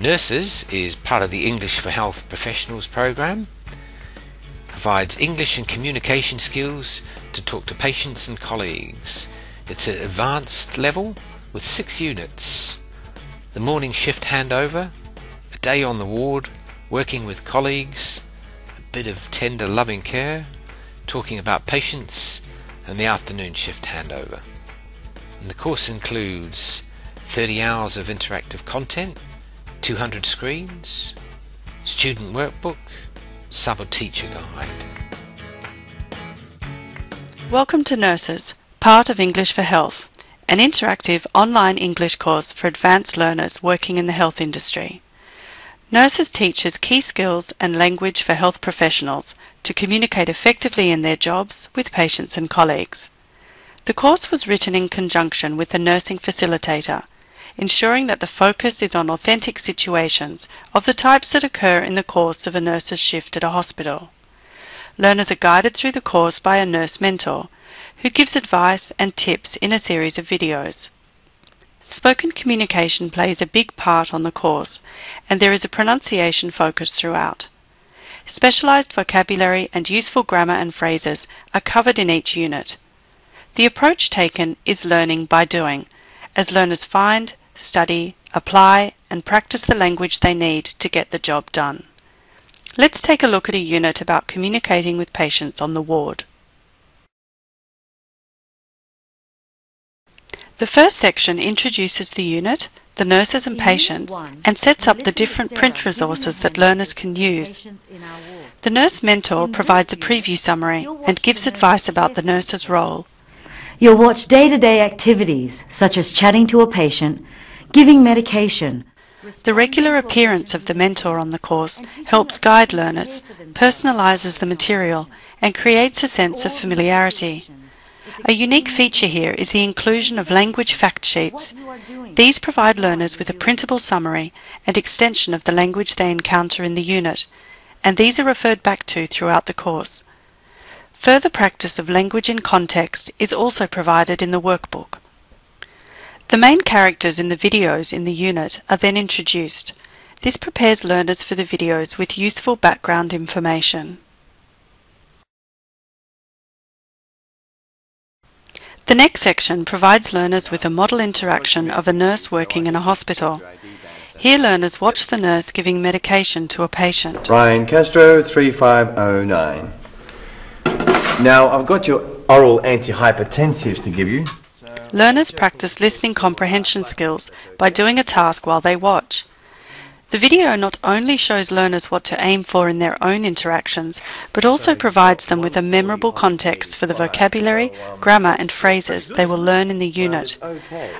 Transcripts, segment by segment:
Nurses is part of the English for Health Professionals program. Provides English and communication skills to talk to patients and colleagues. It's at advanced level with 6 units. The morning shift handover, a day on the ward, working with colleagues, a bit of tender loving care, talking about patients, and the afternoon shift handover. And the course includes 30 hours of interactive content, 200 screens, student workbook, sub-teacher guide. Welcome to Nurses, part of English for Health, an interactive online English course for advanced learners working in the health industry. Nurses teaches key skills and language for health professionals to communicate effectively in their jobs with patients and colleagues. The course was written in conjunction with a nursing facilitator, ensuring that the focus is on authentic situations of the types that occur in the course of a nurse's shift at a hospital. Learners are guided through the course by a nurse mentor, who gives advice and tips in a series of videos. Spoken communication plays a big part on the course, and there is a pronunciation focus throughout. Specialised vocabulary and useful grammar and phrases are covered in each unit. The approach taken is learning by doing, as learners find, study, apply, and practice the language they need to get the job done. Let's take a look at a unit about communicating with patients on the ward. The first section introduces the unit, the nurses and patients, and sets up the different print resources that learners can use. The nurse mentor provides a preview summary and gives advice about the nurse's role. You'll watch day-to-day activities such as chatting to a patient, giving medication. The regular appearance of the mentor on the course helps guide learners, personalises the material, and creates a sense of familiarity. A unique feature here is the inclusion of language fact sheets. These provide learners with a printable summary and extension of the language they encounter in the unit, and these are referred back to throughout the course. Further practice of language in context is also provided in the workbook. The main characters in the videos in the unit are then introduced. This prepares learners for the videos with useful background information. The next section provides learners with a model interaction of a nurse working in a hospital. Here learners watch the nurse giving medication to a patient. Ryan Castro, 3509. Now I've got your oral antihypertensives to give you. Learners practice listening comprehension skills by doing a task while they watch. The video not only shows learners what to aim for in their own interactions, but also provides them with a memorable context for the vocabulary, grammar and phrases they will learn in the unit.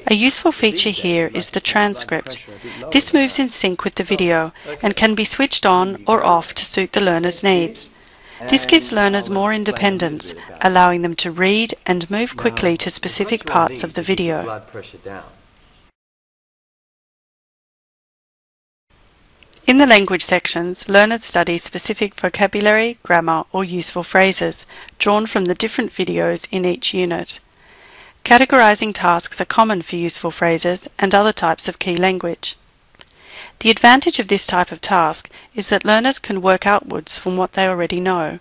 A useful feature here is the transcript. This moves in sync with the video and can be switched on or off to suit the learner's needs. This gives learners more independence, allowing them to read and move quickly to specific parts of the video. In the language sections, learners study specific vocabulary, grammar, or useful phrases, drawn from the different videos in each unit. Categorizing tasks are common for useful phrases and other types of key language. The advantage of this type of task is that learners can work outwards from what they already know.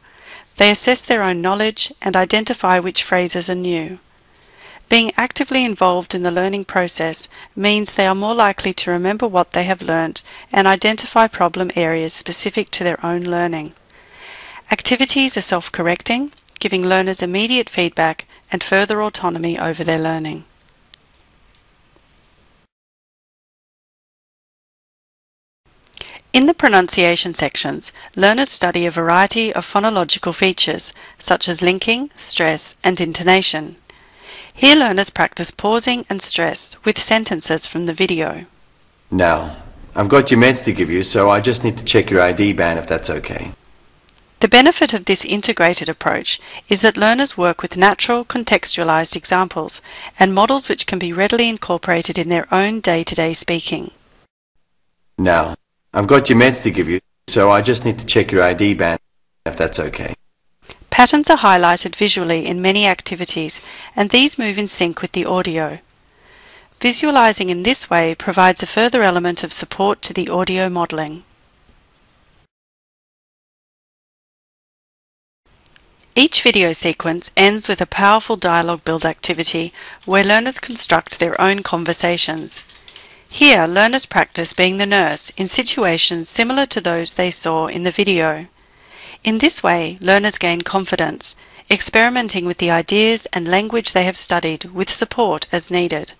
They assess their own knowledge and identify which phrases are new. Being actively involved in the learning process means they are more likely to remember what they have learnt and identify problem areas specific to their own learning. Activities are self-correcting, giving learners immediate feedback and further autonomy over their learning. In the pronunciation sections, learners study a variety of phonological features, such as linking, stress, and intonation. Here learners practice pausing and stress with sentences from the video. Now, I've got your meds to give you, so I just need to check your ID band if that's okay. The benefit of this integrated approach is that learners work with natural, contextualized examples and models which can be readily incorporated in their own day-to-day speaking. Now, I've got your meds to give you, so I just need to check your ID band if that's okay. Patterns are highlighted visually in many activities, and these move in sync with the audio. Visualizing in this way provides a further element of support to the audio modelling. Each video sequence ends with a powerful dialogue build activity where learners construct their own conversations. Here, learners practice being the nurse in situations similar to those they saw in the video. In this way, learners gain confidence, experimenting with the ideas and language they have studied with support as needed.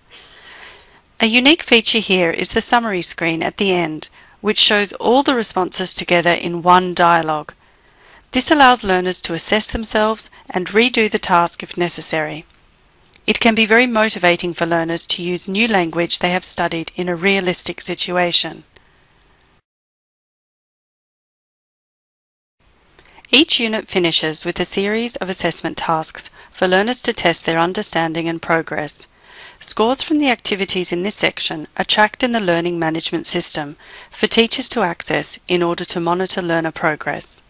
A unique feature here is the summary screen at the end, which shows all the responses together in one dialogue. This allows learners to assess themselves and redo the task if necessary. It can be very motivating for learners to use new language they have studied in a realistic situation. Each unit finishes with a series of assessment tasks for learners to test their understanding and progress. Scores from the activities in this section are tracked in the Learning Management System for teachers to access in order to monitor learner progress.